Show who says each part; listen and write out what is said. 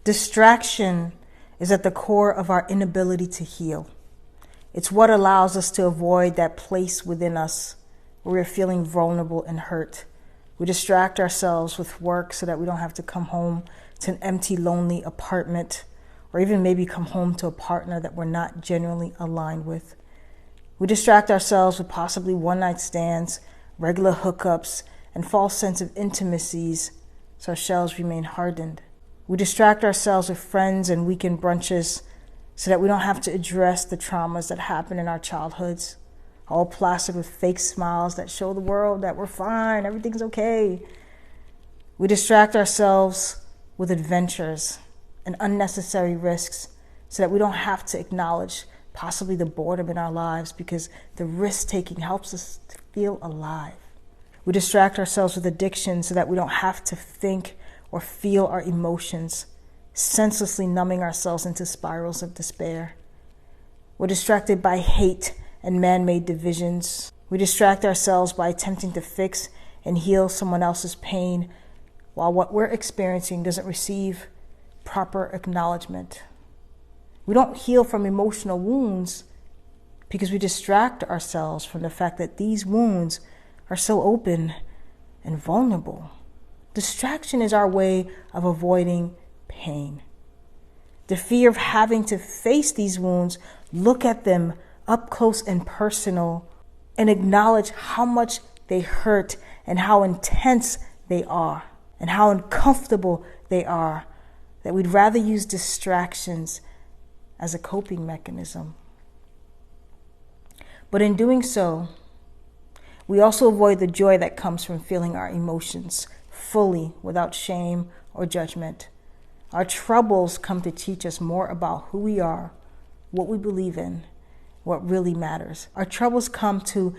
Speaker 1: Distraction is at the core of our inability to heal. It's what allows us to avoid that place within us where we're feeling vulnerable and hurt. We distract ourselves with work so that we don't have to come home to an empty, lonely apartment, or even maybe come home to a partner that we're not genuinely aligned with. We distract ourselves with possibly one-night stands, regular hookups, and false sense of intimacies so our shells remain hardened. We distract ourselves with friends and weekend brunches so that we don't have to address the traumas that happen in our childhoods, all plastered with fake smiles that show the world that we're fine, everything's okay. We distract ourselves with adventures and unnecessary risks so that we don't have to acknowledge possibly the boredom in our lives because the risk-taking helps us to feel alive. We distract ourselves with addiction so that we don't have to think or feel our emotions, senselessly numbing ourselves into spirals of despair. We're distracted by hate and man-made divisions. We distract ourselves by attempting to fix and heal someone else's pain while what we're experiencing doesn't receive proper acknowledgement. We don't heal from emotional wounds because we distract ourselves from the fact that these wounds are so open and vulnerable. Distraction is our way of avoiding pain. The fear of having to face these wounds, look at them up close and personal, and acknowledge how much they hurt and how intense they are and how uncomfortable they are, that we'd rather use distractions as a coping mechanism. But in doing so, we also avoid the joy that comes from feeling our emotions fully without shame or judgment. Our troubles come to teach us more about who we are, what we believe in, what really matters. Our troubles come to